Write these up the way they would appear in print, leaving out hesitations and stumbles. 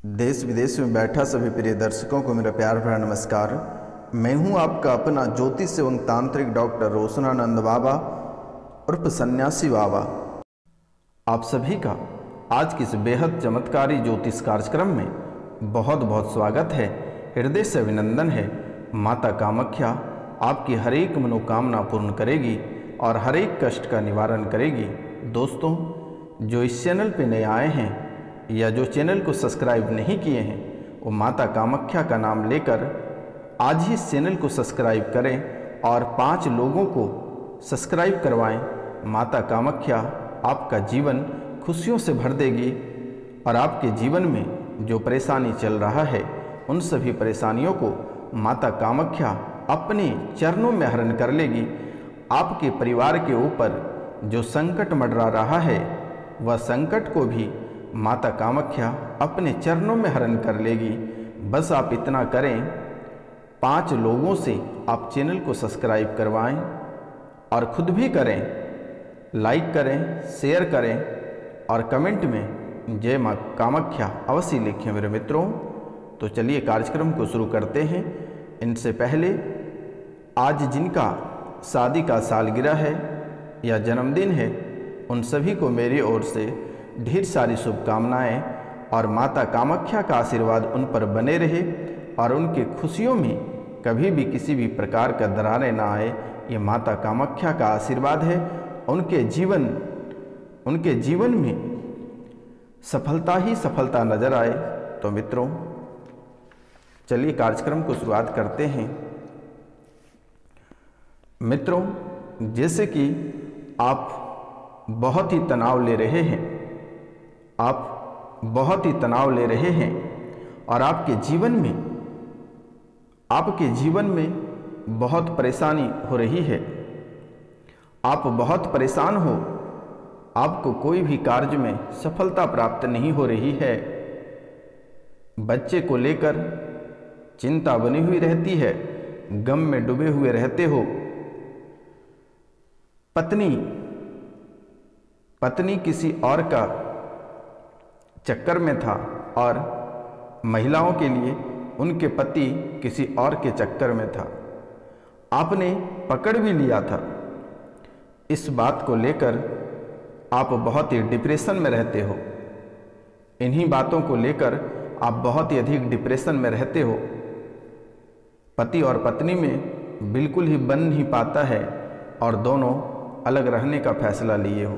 देश विदेश में बैठा सभी प्रिय दर्शकों को मेरा प्यार भरा नमस्कार। मैं हूं आपका अपना ज्योतिष एवं तांत्रिक डॉक्टर रोशनानंद बाबा उर्फ सन्यासी बाबा। आप सभी का आज की इस बेहद चमत्कारी ज्योतिष कार्यक्रम में बहुत बहुत स्वागत है। हृदय से अभिनंदन है। माता कामाख्या आपकी हर एक मनोकामना पूर्ण करेगी और हर एक कष्ट का निवारण करेगी। दोस्तों, जो इस चैनल पर नए आए हैं या जो चैनल को सब्सक्राइब नहीं किए हैं, वो माता कामाख्या का नाम लेकर आज ही इस चैनल को सब्सक्राइब करें और 5 लोगों को सब्सक्राइब करवाएं। माता कामाख्या आपका जीवन खुशियों से भर देगी और आपके जीवन में जो परेशानी चल रहा है उन सभी परेशानियों को माता कामाख्या अपने चरणों में हरण कर लेगी। आपके परिवार के ऊपर जो संकट मंडरा रहा है वह संकट को भी माता कामाख्या अपने चरणों में हरण कर लेगी। बस आप इतना करें, 5 लोगों से आप चैनल को सब्सक्राइब करवाएं और खुद भी करें, लाइक करें, शेयर करें और कमेंट में जय माँ कामाख्या अवश्य लिखें मेरे मित्रों। तो चलिए कार्यक्रम को शुरू करते हैं। इनसे पहले आज जिनका शादी का सालगिरह है या जन्मदिन है, उन सभी को मेरी ओर से ढेर सारी शुभकामनाएं और माता कामाख्या का आशीर्वाद उन पर बने रहे और उनके खुशियों में कभी भी किसी भी प्रकार का दरारें ना आए। ये माता कामाख्या का आशीर्वाद है। उनके जीवन में सफलता ही सफलता नजर आए। तो मित्रों, चलिए कार्यक्रम को शुरुआत करते हैं। मित्रों, जैसे कि आप बहुत ही तनाव ले रहे हैं, आप बहुत ही तनाव ले रहे हैं और आपके जीवन में बहुत परेशानी हो रही है। आप बहुत परेशान हो, आपको कोई भी कार्य में सफलता प्राप्त नहीं हो रही है। बच्चे को लेकर चिंता बनी हुई रहती है, गम में डूबे हुए रहते हो। पत्नी किसी और का चक्कर में था और महिलाओं के लिए उनके पति किसी और के चक्कर में था। आपने पकड़ भी लिया था। इस बात को लेकर आप बहुत ही डिप्रेशन में रहते हो। इन्हीं बातों को लेकर आप बहुत ही अधिक डिप्रेशन में रहते हो। पति और पत्नी में बिल्कुल ही बन नहीं पाता है और दोनों अलग रहने का फैसला लिए हो।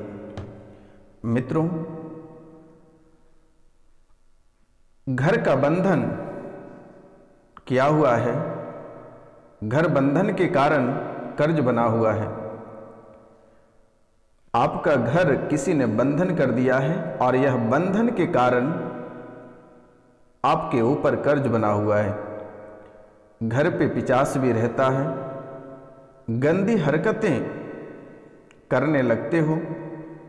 मित्रों, घर का बंधन किया हुआ है। घर बंधन के कारण कर्ज बना हुआ है। आपका घर किसी ने बंधन कर दिया है और यह बंधन के कारण आपके ऊपर कर्ज बना हुआ है। घर पे पिशाच भी रहता है। गंदी हरकतें करने लगते हो।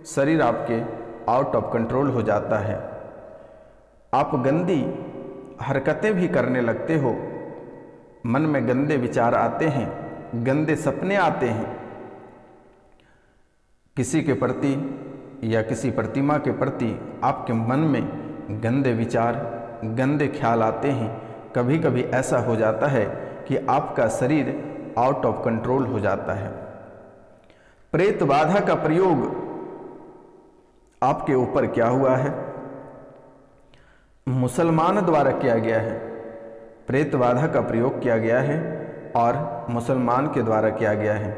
शरीर आपके आउट ऑफ कंट्रोल हो जाता है। आप गंदी हरकतें भी करने लगते हो। मन में गंदे विचार आते हैं, गंदे सपने आते हैं। किसी के प्रति या किसी प्रतिमा के प्रति आपके मन में गंदे विचार, गंदे ख्याल आते हैं। कभी कभी ऐसा हो जाता है कि आपका शरीर आउट ऑफ कंट्रोल हो जाता है। प्रेत बाधा का प्रयोग आपके ऊपर क्या हुआ है? मुसलमान द्वारा किया गया है। प्रेत बाधा का प्रयोग किया गया है और मुसलमान के द्वारा किया गया है।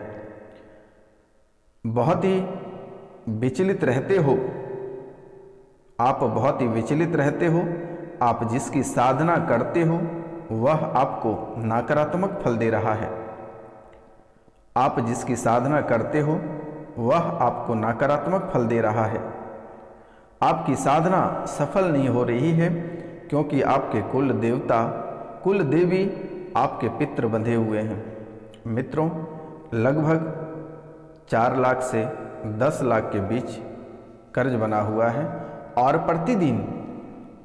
बहुत ही विचलित रहते हो आप, बहुत ही विचलित रहते हो। आप जिसकी साधना करते हो वह आपको नकारात्मक फल दे रहा है। आप जिसकी साधना करते हो वह आपको नकारात्मक फल दे रहा है। आपकी साधना सफल नहीं हो रही है क्योंकि आपके कुल देवता, कुल देवी आपके पितृ बंधे हुए हैं। मित्रों, लगभग 4 लाख से 10 लाख के बीच कर्ज बना हुआ है और प्रतिदिन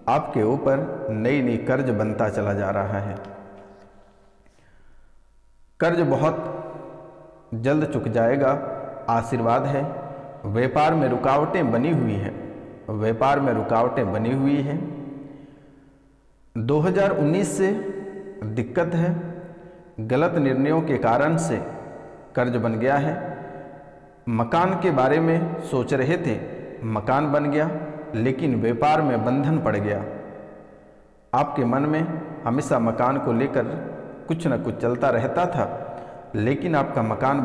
आपके ऊपर नई नई कर्ज बनता चला जा रहा है। कर्ज बहुत जल्द चुक जाएगा। आशीर्वाद है। व्यापार में रुकावटें बनी हुई हैं। व्यापार में रुकावटें बनी हुई हैं। 2019 से दिक्कत है, गलत निर्णयों के कारण से कर्ज बन गया है। मकान के बारे में सोच रहे थे, मकान बन गया, लेकिन व्यापार में बंधन पड़ गया। आपके मन में हमेशा मकान को लेकर कुछ न कुछ चलता रहता था, लेकिन आपका मकान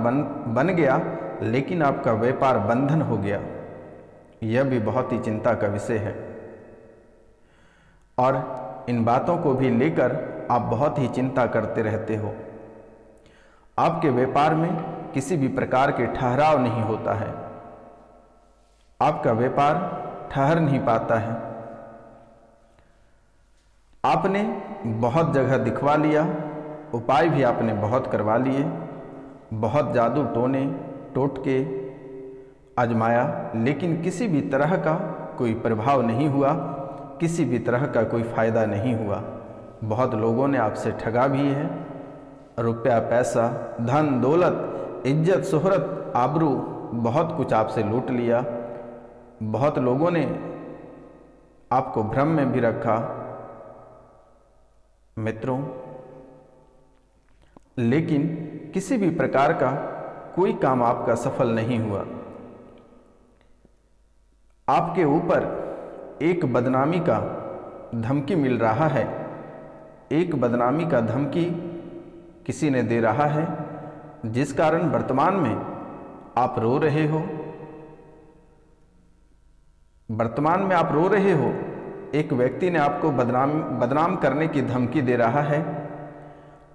बन गया, लेकिन आपका व्यापार बंधन हो गया। यह भी बहुत ही चिंता का विषय है और इन बातों को भी लेकर आप बहुत ही चिंता करते रहते हो। आपके व्यापार में किसी भी प्रकार के ठहराव नहीं होता है, आपका व्यापार ठहर नहीं पाता है। आपने बहुत जगह दिखवा लिया, उपाय भी आपने बहुत करवा लिए, बहुत जादू टोने टोटके आजमाया, लेकिन किसी भी तरह का कोई प्रभाव नहीं हुआ, किसी भी तरह का कोई फायदा नहीं हुआ। बहुत लोगों ने आपसे ठगा भी है, रुपया पैसा धन दौलत इज्जत शोहरत आबरू बहुत कुछ आपसे लूट लिया। बहुत लोगों ने आपको भ्रम में भी रखा। मित्रों, लेकिन किसी भी प्रकार का कोई काम आपका सफल नहीं हुआ। आपके ऊपर एक बदनामी का धमकी मिल रहा है, एक बदनामी का धमकी किसी ने दे रहा है, जिस कारण वर्तमान में आप रो रहे हो। वर्तमान में आप रो रहे हो, एक व्यक्ति ने आपको बदनाम करने की धमकी दे रहा है,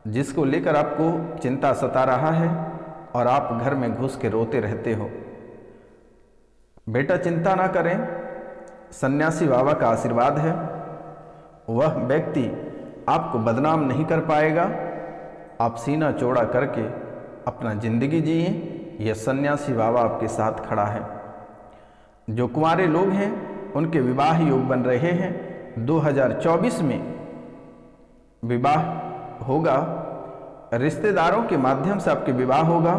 जिसको लेकर आपको चिंता सता रहा है और आप घर में घुस के रोते रहते हो। बेटा चिंता ना करें, सन्यासी बाबा का आशीर्वाद है। वह व्यक्ति आपको बदनाम नहीं कर पाएगा। आप सीना चौड़ा करके अपना जिंदगी जिए, यह सन्यासी बाबा आपके साथ खड़ा है। जो कुंवारे लोग हैं उनके विवाह योग बन रहे हैं। 2024 में विवाह होगा, रिश्तेदारों के माध्यम से आपके विवाह होगा,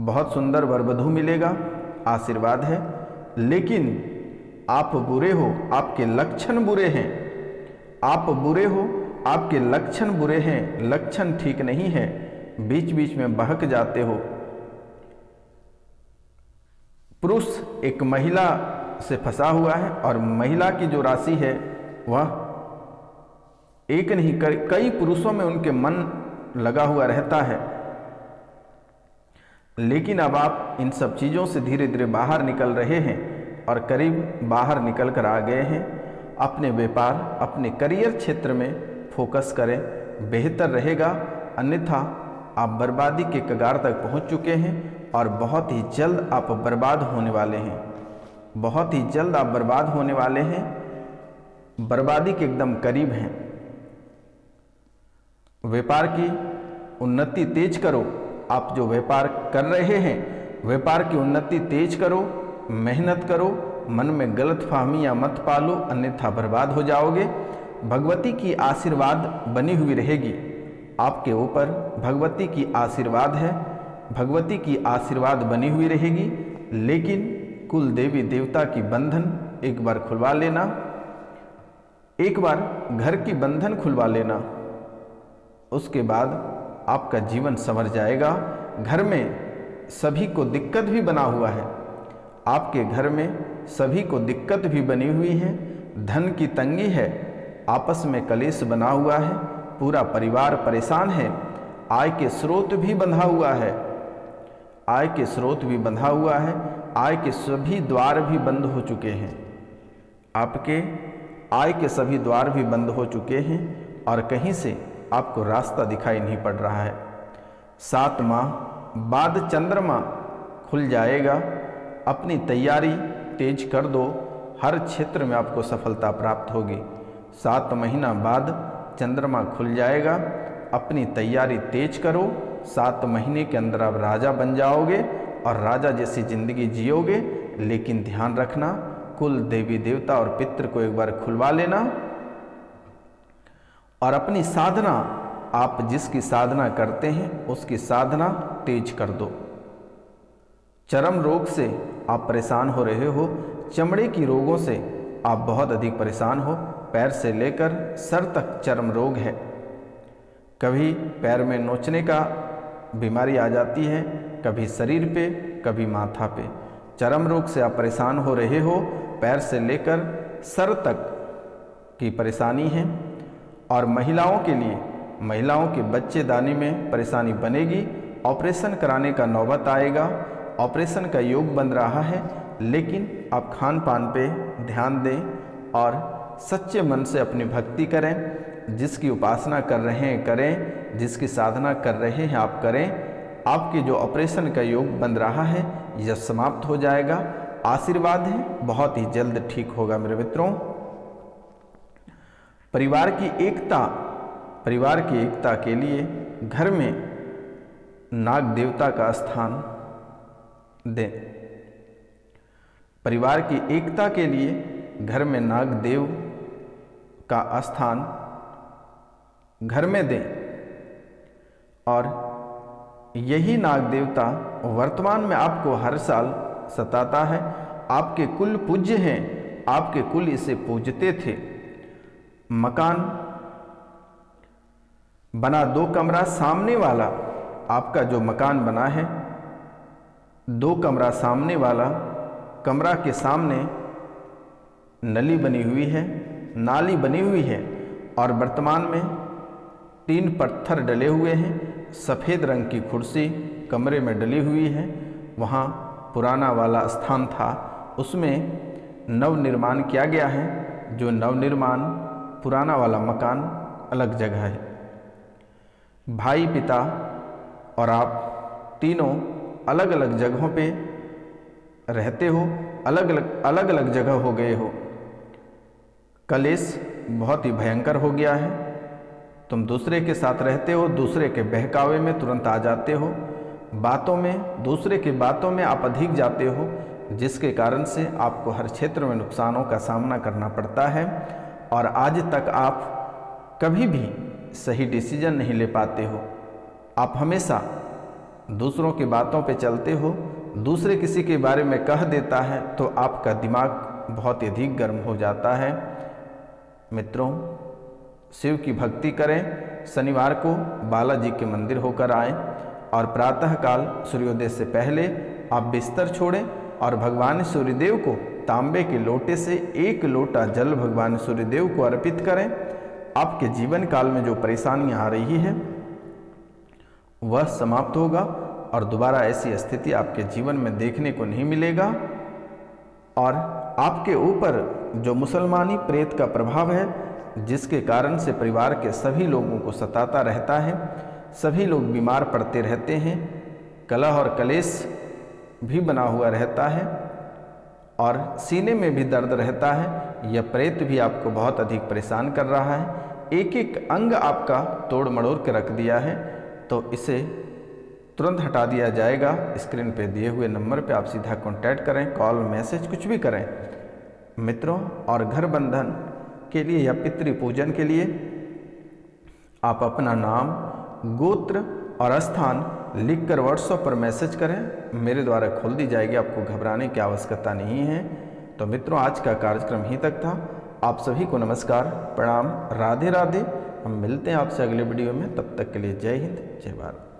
बहुत सुंदर वर वधू मिलेगा, आशीर्वाद है। लेकिन आप बुरे हो, आपके लक्षण बुरे हैं। आप बुरे हो, आपके लक्षण बुरे हैं, लक्षण ठीक नहीं है, बीच बीच में बहक जाते हो। पुरुष एक महिला से फंसा हुआ है और महिला की जो राशि है वह एक नहीं कई पुरुषों में उनके मन लगा हुआ रहता है। लेकिन अब आप इन सब चीज़ों से धीरे धीरे बाहर निकल रहे हैं और करीब बाहर निकल कर आ गए हैं। अपने व्यापार अपने करियर क्षेत्र में फोकस करें, बेहतर रहेगा। अन्यथा आप बर्बादी के कगार तक पहुंच चुके हैं और बहुत ही जल्द आप बर्बाद होने वाले हैं। बहुत ही जल्द आप बर्बाद होने वाले हैं, बर्बादी के एकदम करीब हैं। व्यापार की उन्नति तेज करो। आप जो व्यापार कर रहे हैं, व्यापार की उन्नति तेज करो, मेहनत करो, मन में गलतफहमियां मत पालो, अन्यथा बर्बाद हो जाओगे। भगवती की आशीर्वाद बनी हुई रहेगी आपके ऊपर। भगवती की आशीर्वाद है, भगवती की आशीर्वाद बनी हुई रहेगी। लेकिन कुल देवी देवता की बंधन एक बार खुलवा लेना, एक बार घर की बंधन खुलवा लेना, उसके बाद आपका जीवन संवर जाएगा। घर में सभी को दिक्कत भी बना हुआ है, आपके घर में सभी को दिक्कत भी बनी हुई है। धन की तंगी है, आपस में कलेश बना हुआ है, पूरा परिवार परेशान है। आय के स्रोत भी बंधा हुआ है, आय के स्रोत भी बंधा हुआ है, आय के सभी द्वार भी बंद हो चुके हैं। आपके आय के सभी द्वार भी बंद हो चुके हैं और कहीं से आपको रास्ता दिखाई नहीं पड़ रहा है। 7 माह बाद चंद्रमा खुल जाएगा। अपनी तैयारी तेज कर दो, हर क्षेत्र में आपको सफलता प्राप्त होगी। 7 महीना बाद चंद्रमा खुल जाएगा, अपनी तैयारी तेज करो। 7 महीने के अंदर आप राजा बन जाओगे और राजा जैसी जिंदगी जियोगे। लेकिन ध्यान रखना, कुल देवी देवता और पितृ को एक बार खुलवा लेना और अपनी साधना, आप जिसकी साधना करते हैं उसकी साधना तेज कर दो। चर्म रोग से आप परेशान हो रहे हो, चमड़े की रोगों से आप बहुत अधिक परेशान हो, पैर से लेकर सर तक चर्म रोग है। कभी पैर में नोचने का बीमारी आ जाती है, कभी शरीर पे, कभी माथा पे। चर्म रोग से आप परेशान हो रहे हो, पैर से लेकर सर तक की परेशानी है। और महिलाओं के लिए, महिलाओं के बच्चेदानी में परेशानी बनेगी, ऑपरेशन कराने का नौबत आएगा, ऑपरेशन का योग बन रहा है, लेकिन आप खान पान पे ध्यान दें और सच्चे मन से अपनी भक्ति करें। जिसकी उपासना कर रहे हैं करें, जिसकी साधना कर रहे हैं आप करें। आपके जो ऑपरेशन का योग बन रहा है यह समाप्त हो जाएगा। आशीर्वाद है, बहुत ही जल्द ठीक होगा मेरे मित्रों। परिवार की एकता के लिए घर में नाग देवता का स्थान दें। परिवार की एकता के लिए घर में नाग देव का स्थान घर में दें। और यही नाग देवता वर्तमान में आपको हर साल सताता है। आपके कुल पूज्य हैं, आपके कुल इसे पूजते थे। मकान बना 2 कमरा सामने वाला, आपका जो मकान बना है 2 कमरा सामने वाला, कमरा के सामने नली बनी हुई है, नाली बनी हुई है और वर्तमान में 3 पत्थर डले हुए हैं। सफ़ेद रंग की कुर्सी कमरे में डली हुई है। वहाँ पुराना वाला स्थान था, उसमें नव निर्माण किया गया है। जो नव निर्माण पुराना वाला मकान अलग जगह है। भाई, पिता और आप तीनों अलग अलग जगहों पे रहते हो, अलग अलग जगह हो गए हो। कलेश बहुत ही भयंकर हो गया है। तुम दूसरे के साथ रहते हो, दूसरे के बहकावे में तुरंत आ जाते हो, बातों में, दूसरे की बातों में आप अधिक जाते हो, जिसके कारण से आपको हर क्षेत्र में नुकसानों का सामना करना पड़ता है। और आज तक आप कभी भी सही डिसीजन नहीं ले पाते हो। आप हमेशा दूसरों की बातों पे चलते हो। दूसरे किसी के बारे में कह देता है तो आपका दिमाग बहुत ही अधिक गर्म हो जाता है। मित्रों, शिव की भक्ति करें। शनिवार को बालाजी के मंदिर होकर आएं और प्रातःकाल सूर्योदय से पहले आप बिस्तर छोड़ें और भगवान सूर्यदेव को तांबे के लोटे से 1 लोटा जल भगवान सूर्यदेव को अर्पित करें। आपके जीवन काल में जो परेशानियां आ रही है वह समाप्त होगा और दोबारा ऐसी स्थिति आपके जीवन में देखने को नहीं मिलेगा। और आपके ऊपर जो मुसलमानी प्रेत का प्रभाव है, जिसके कारण से परिवार के सभी लोगों को सताता रहता है, सभी लोग बीमार पड़ते रहते हैं, कलह और कलेश भी बना हुआ रहता है और सीने में भी दर्द रहता है। यह प्रेत भी आपको बहुत अधिक परेशान कर रहा है। एक एक अंग आपका तोड़ मड़ोड़ के रख दिया है, तो इसे तुरंत हटा दिया जाएगा। स्क्रीन पे दिए हुए नंबर पे आप सीधा कांटेक्ट करें, कॉल, मैसेज कुछ भी करें मित्रों। और घर बंधन के लिए या पितृ पूजन के लिए आप अपना नाम, गोत्र और स्थान लिखकर व्हाट्सएप पर मैसेज करें, मेरे द्वारा खोल दी जाएगी। आपको घबराने की आवश्यकता नहीं है। तो मित्रों, आज का कार्यक्रम यहीं तक था। आप सभी को नमस्कार, प्रणाम, राधे राधे। हम मिलते हैं आपसे अगले वीडियो में। तब तक के लिए जय हिंद, जय भारत।